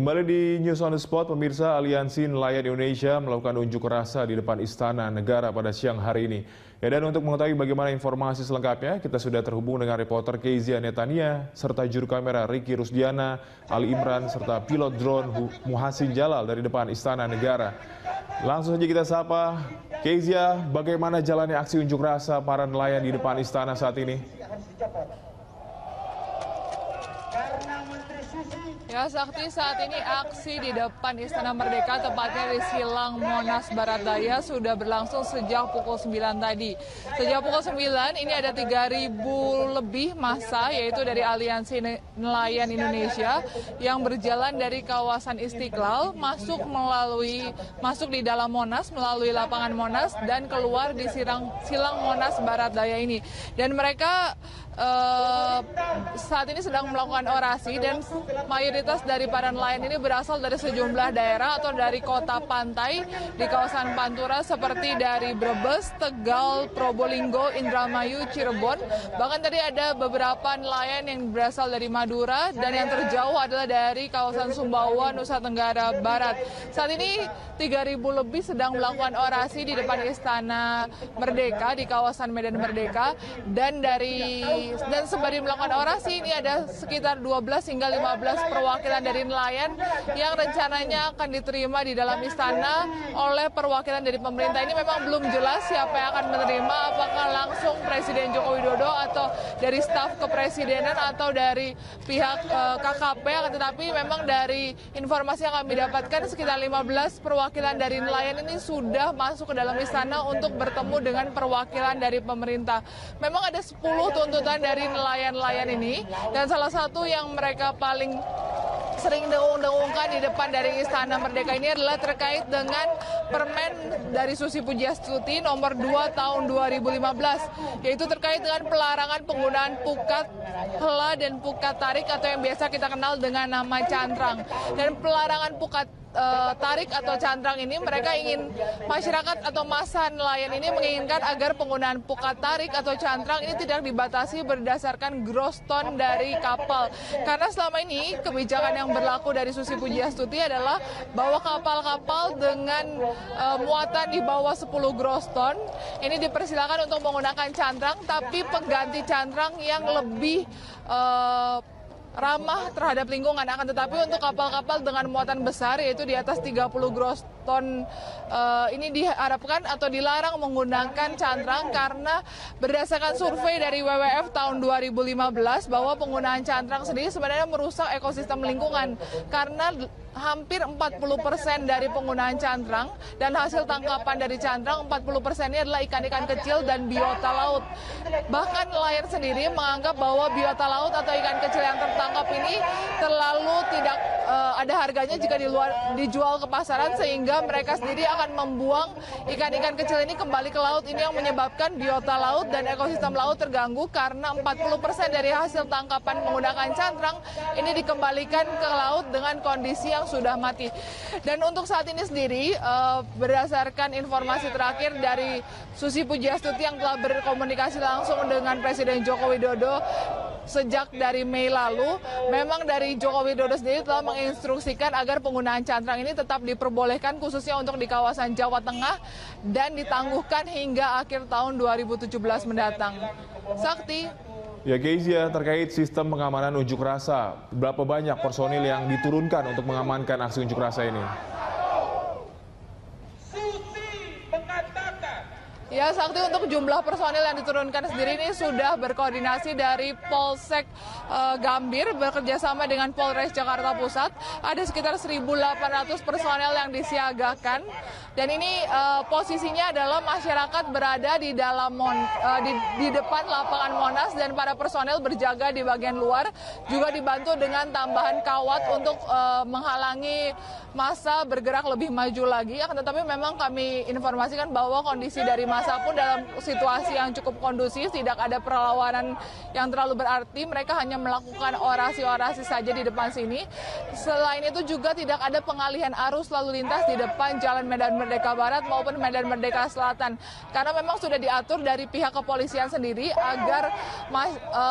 Kembali di News on the Spot, pemirsa, Aliansi Nelayan Indonesia melakukan unjuk rasa di depan Istana Negara pada siang hari ini. Ya, dan untuk mengetahui bagaimana informasi selengkapnya, kita sudah terhubung dengan reporter Kezia Netania, serta juru kamera Ricky Rusdiana, Ali Imran, serta pilot drone Muhasin Jalal dari depan Istana Negara. Langsung saja kita sapa, Kezia, bagaimana jalannya aksi unjuk rasa para nelayan di depan Istana saat ini? Ya, Sakti, saat ini aksi di depan Istana Merdeka, tepatnya di Silang Monas Barat Daya, sudah berlangsung sejak pukul 9 tadi. Sejak pukul 9, ini ada 3.000 lebih massa, yaitu dari Aliansi Nelayan Indonesia, yang berjalan dari kawasan Istiqlal, masuk di dalam Monas, melalui lapangan Monas, dan keluar di Silang Monas Barat Daya ini. Dan mereka saat ini sedang melakukan orasi, dan mayoritas dari para nelayan ini berasal dari sejumlah daerah atau dari kota pantai di kawasan Pantura seperti dari Brebes, Tegal, Probolinggo, Indramayu, Cirebon. Bahkan tadi ada beberapa nelayan yang berasal dari Madura, dan yang terjauh adalah dari kawasan Sumbawa, Nusa Tenggara Barat. Saat ini 3.000 lebih sedang melakukan orasi di depan Istana Merdeka di kawasan Medan Merdeka, dan sembari melakukan orasi ini ada sekitar 12 hingga 15 perwakilan dari nelayan yang rencananya akan diterima di dalam istana oleh perwakilan dari pemerintah. Ini memang belum jelas siapa yang akan menerima, apakah langsung Presiden Joko Widodo atau dari staf kepresidenan atau dari pihak KKP, tetapi memang dari informasi yang kami dapatkan sekitar 15 perwakilan dari nelayan ini sudah masuk ke dalam istana untuk bertemu dengan perwakilan dari pemerintah. Memang ada 10 tuntutan dari nelayan-nelayan ini, dan salah satu yang mereka paling sering dengung-dengungkan di depan dari Istana Merdeka ini adalah terkait dengan Permen dari Susi Pujiastuti nomor 2 tahun 2015, yaitu terkait dengan pelarangan penggunaan pukat hela dan pukat tarik atau yang biasa kita kenal dengan nama cantrang. Dan pelarangan pukat tarik atau cantrang ini, mereka ingin masyarakat atau massa nelayan ini menginginkan agar penggunaan pukat tarik atau cantrang ini tidak dibatasi berdasarkan gross ton dari kapal. Karena selama ini kebijakan yang berlaku dari Susi Pujiastuti adalah bahwa kapal-kapal dengan muatan di bawah 10 gross ton ini dipersilakan untuk menggunakan cantrang, tapi pengganti cantrang yang lebih ramah terhadap lingkungan. Akan tetapi untuk kapal-kapal dengan muatan besar, yaitu di atas 30 gross ton, ini diharapkan atau dilarang menggunakan cantrang, karena berdasarkan survei dari WWF tahun 2015 bahwa penggunaan cantrang sendiri sebenarnya merusak ekosistem lingkungan, karena hampir 40% dari penggunaan cantrang dan hasil tangkapan dari cantrang 40%-nya adalah ikan-ikan kecil dan biota laut. Bahkan nelayan sendiri menganggap bahwa biota laut atau ikan kecil yang tertangkap ini terlalu tidak ada harganya jika dijual ke pasaran, sehingga mereka sendiri akan membuang ikan-ikan kecil ini kembali ke laut. Ini yang menyebabkan biota laut dan ekosistem laut terganggu, karena 40% dari hasil tangkapan menggunakan cantrang ini dikembalikan ke laut dengan kondisi yang sudah mati. Dan untuk saat ini sendiri, berdasarkan informasi terakhir dari Susi Pujiastuti yang telah berkomunikasi langsung dengan Presiden Joko Widodo sejak dari Mei lalu, memang dari Joko Widodo sendiri telah menginstruksikan agar penggunaan cantrang ini tetap diperbolehkan khususnya untuk di kawasan Jawa Tengah dan ditangguhkan hingga akhir tahun 2017 mendatang. Sakti. Ya, Kezia, terkait sistem pengamanan unjuk rasa, berapa banyak personil yang diturunkan untuk mengamankan aksi unjuk rasa ini? Ya, Sakti, untuk jumlah personil yang diturunkan sendiri ini sudah berkoordinasi dari Polsek Gambir bekerjasama dengan Polres Jakarta Pusat. Ada sekitar 1.800 personel yang disiagakan, dan ini posisinya adalah masyarakat berada di dalam di depan lapangan Monas, dan para personel berjaga di bagian luar, juga dibantu dengan tambahan kawat untuk menghalangi massa bergerak lebih maju lagi. Akan tetapi memang kami informasikan bahwa kondisi dari massa massa pun dalam situasi yang cukup kondusif, tidak ada perlawanan yang terlalu berarti, mereka hanya melakukan orasi-orasi saja di depan sini. Selain itu juga tidak ada pengalihan arus lalu lintas di depan Jalan Medan Merdeka Barat maupun Medan Merdeka Selatan. Karena memang sudah diatur dari pihak kepolisian sendiri agar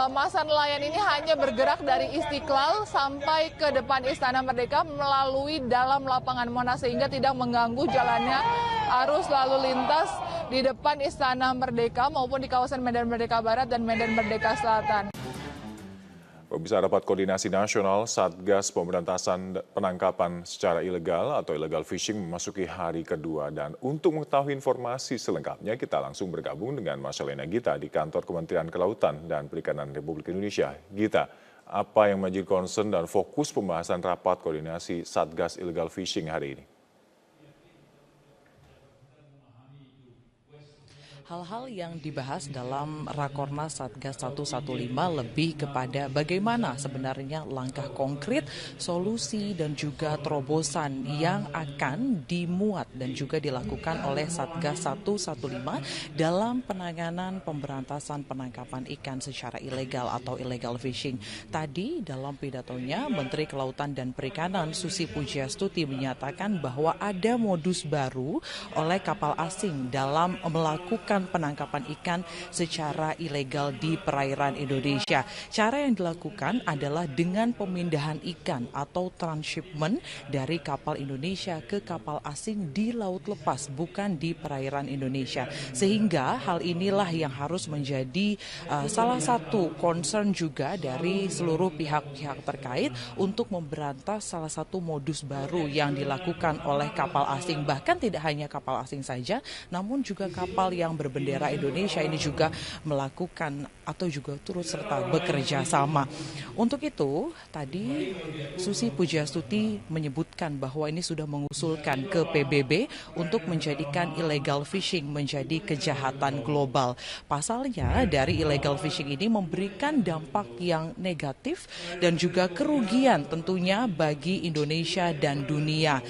massa nelayan ini hanya bergerak dari Istiqlal sampai ke depan Istana Merdeka melalui dalam lapangan Monas sehingga tidak mengganggu jalannya arus lalu lintas di depan Istana Merdeka maupun di kawasan Medan Merdeka Barat dan Medan Merdeka Selatan. Pemirsa, rapat koordinasi nasional Satgas Pemberantasan Penangkapan secara ilegal atau illegal fishing memasuki hari kedua. Dan untuk mengetahui informasi selengkapnya, kita langsung bergabung dengan Marcelina Gita di kantor Kementerian Kelautan dan Perikanan Republik Indonesia. Gita, apa yang menjadi concern dan fokus pembahasan rapat koordinasi Satgas Illegal Fishing hari ini? Hal-hal yang dibahas dalam Rakornas Satgas 115 lebih kepada bagaimana sebenarnya langkah konkret, solusi dan juga terobosan yang akan dimuat dan juga dilakukan oleh Satgas 115 dalam penanganan pemberantasan penangkapan ikan secara ilegal atau illegal fishing. Tadi dalam pidatonya Menteri Kelautan dan Perikanan Susi Pujiastuti menyatakan bahwa ada modus baru oleh kapal asing dalam melakukan penangkapan ikan secara ilegal di perairan Indonesia. Cara yang dilakukan adalah dengan pemindahan ikan atau transshipment dari kapal Indonesia ke kapal asing di laut lepas, bukan di perairan Indonesia. Sehingga hal inilah yang harus menjadi salah satu concern juga dari seluruh pihak-pihak terkait untuk memberantas salah satu modus baru yang dilakukan oleh kapal asing. Bahkan tidak hanya kapal asing saja, namun juga kapal yang berbendera Indonesia ini juga melakukan atau juga turut serta bekerja sama. Untuk itu, tadi Susi Pujiastuti menyebutkan bahwa ini sudah mengusulkan ke PBB untuk menjadikan illegal fishing menjadi kejahatan global. Pasalnya dari illegal fishing ini memberikan dampak yang negatif dan juga kerugian tentunya bagi Indonesia dan dunia.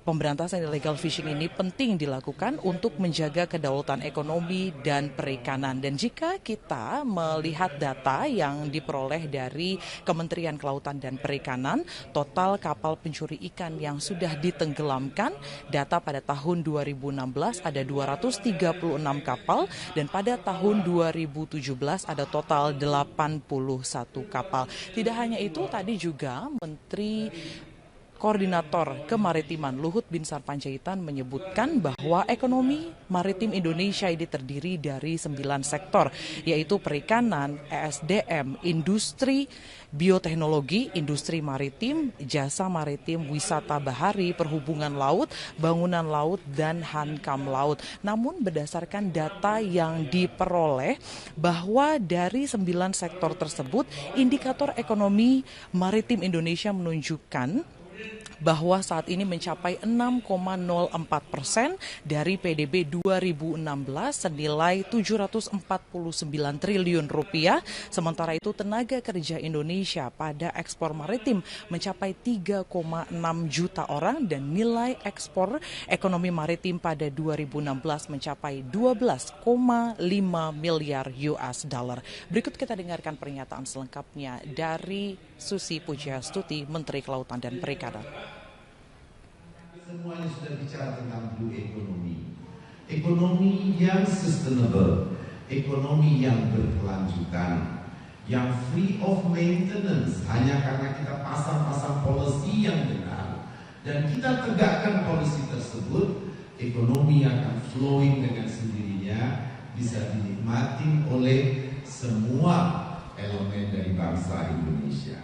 Pemberantasan illegal fishing ini penting dilakukan untuk menjaga kedaulatan ekonomi dan perikanan. Dan jika kita melihat data yang diperoleh dari Kementerian Kelautan dan Perikanan, total kapal pencuri ikan yang sudah ditenggelamkan, data pada tahun 2016 ada 236 kapal dan pada tahun 2017 ada total 81 kapal. Tidak hanya itu, tadi juga Menteri Koordinator Kemaritiman Luhut Binsar Panjaitan menyebutkan bahwa ekonomi maritim Indonesia ini terdiri dari 9 sektor, yaitu perikanan, ESDM, industri, bioteknologi, industri maritim, jasa maritim, wisata bahari, perhubungan laut, bangunan laut, dan hankam laut. Namun berdasarkan data yang diperoleh bahwa dari 9 sektor tersebut, indikator ekonomi maritim Indonesia menunjukkan bahwa saat ini mencapai 6,04% dari PDB 2016 senilai 749 triliun rupiah. Sementara itu tenaga kerja Indonesia pada ekspor maritim mencapai 3,6 juta orang dan nilai ekspor ekonomi maritim pada 2016 mencapai 12,5 miliar US dollar. Berikut kita dengarkan pernyataan selengkapnya dari Susi Pujiastuti, Menteri Kelautan dan Perikanan. Semuanya sudah bicara tentang blue economy. Ekonomi yang sustainable, ekonomi yang berkelanjutan, yang free of maintenance hanya karena kita pasang-pasang policy yang benar dan kita tegakkan policy tersebut, ekonomi akan flowing dengan sendirinya, bisa dinikmati oleh semua elemen dari bangsa Indonesia.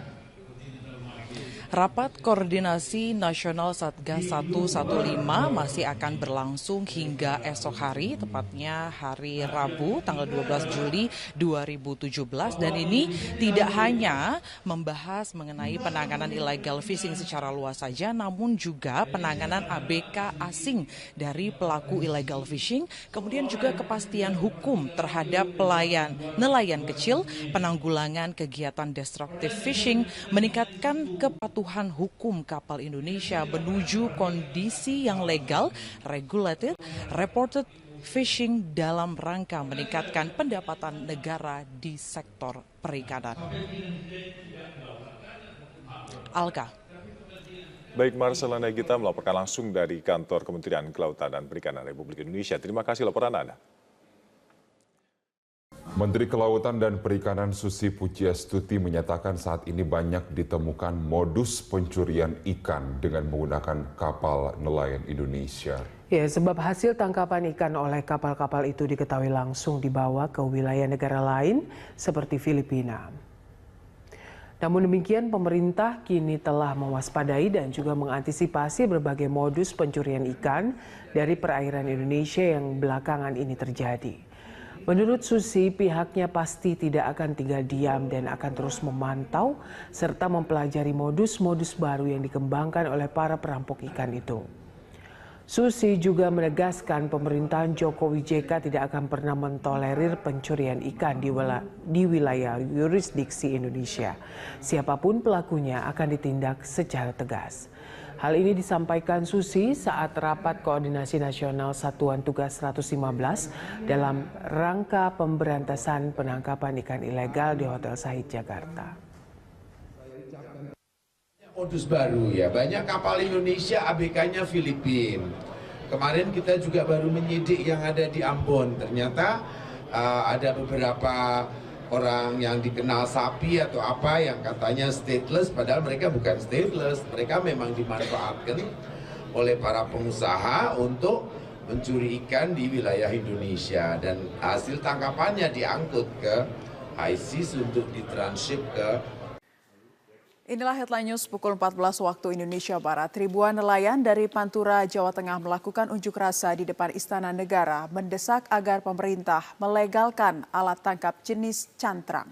Rapat Koordinasi Nasional Satgas 115 masih akan berlangsung hingga esok hari, tepatnya hari Rabu tanggal 12 Juli 2017. Dan ini tidak hanya membahas mengenai penanganan illegal fishing secara luas saja, namun juga penanganan ABK asing dari pelaku illegal fishing, kemudian juga kepastian hukum terhadap nelayan kecil, penanggulangan kegiatan destructive fishing, meningkatkan kepatuhan hukum kapal Indonesia menuju kondisi yang legal, regulated, reported fishing dalam rangka meningkatkan pendapatan negara di sektor perikanan. Alka. Baik, Marcelana Gita melaporkan langsung dari kantor Kementerian Kelautan dan Perikanan Republik Indonesia. Terima kasih laporan Anda. Menteri Kelautan dan Perikanan Susi Pujiastuti menyatakan saat ini banyak ditemukan modus pencurian ikan dengan menggunakan kapal nelayan Indonesia. Ya, sebab hasil tangkapan ikan oleh kapal-kapal itu diketahui langsung dibawa ke wilayah negara lain seperti Filipina. Namun demikian, pemerintah kini telah mewaspadai dan juga mengantisipasi berbagai modus pencurian ikan dari perairan Indonesia yang belakangan ini terjadi. Menurut Susi, pihaknya pasti tidak akan tinggal diam dan akan terus memantau serta mempelajari modus-modus baru yang dikembangkan oleh para perampok ikan itu. Susi juga menegaskan pemerintahan Jokowi JK tidak akan pernah mentolerir pencurian ikan di wilayah yurisdiksi Indonesia. Siapapun pelakunya akan ditindak secara tegas. Hal ini disampaikan Susi saat rapat koordinasi nasional Satuan Tugas 115 dalam rangka pemberantasan penangkapan ikan ilegal di Hotel Said Jakarta. Modus baru ya, banyak kapal Indonesia ABK-nya Filipina. Kemarin kita juga baru menyidik yang ada di Ambon. Ternyata ada beberapa orang yang dikenal sapi atau apa yang katanya stateless, padahal mereka bukan stateless. Mereka memang dimanfaatkan oleh para pengusaha untuk mencuri ikan di wilayah Indonesia. Dan hasil tangkapannya diangkut ke high seas untuk ditranship ke. Inilah headline news pukul 14 waktu Indonesia Barat. Ribuan nelayan dari Pantura, Jawa Tengah melakukan unjuk rasa di depan Istana Negara mendesak agar pemerintah melegalkan alat tangkap jenis cantrang.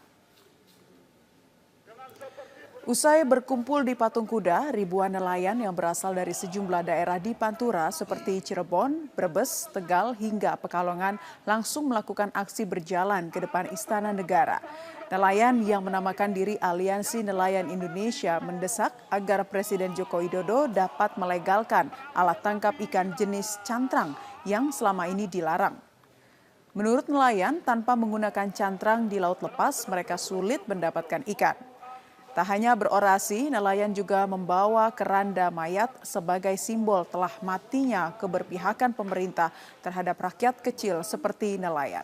Usai berkumpul di Patung Kuda, ribuan nelayan yang berasal dari sejumlah daerah di Pantura seperti Cirebon, Brebes, Tegal hingga Pekalongan langsung melakukan aksi berjalan ke depan Istana Negara. Nelayan yang menamakan diri Aliansi Nelayan Indonesia mendesak agar Presiden Joko Widodo dapat melegalkan alat tangkap ikan jenis cantrang yang selama ini dilarang. Menurut nelayan, tanpa menggunakan cantrang di laut lepas, mereka sulit mendapatkan ikan. Tak hanya berorasi, nelayan juga membawa keranda mayat sebagai simbol telah matinya keberpihakan pemerintah terhadap rakyat kecil seperti nelayan.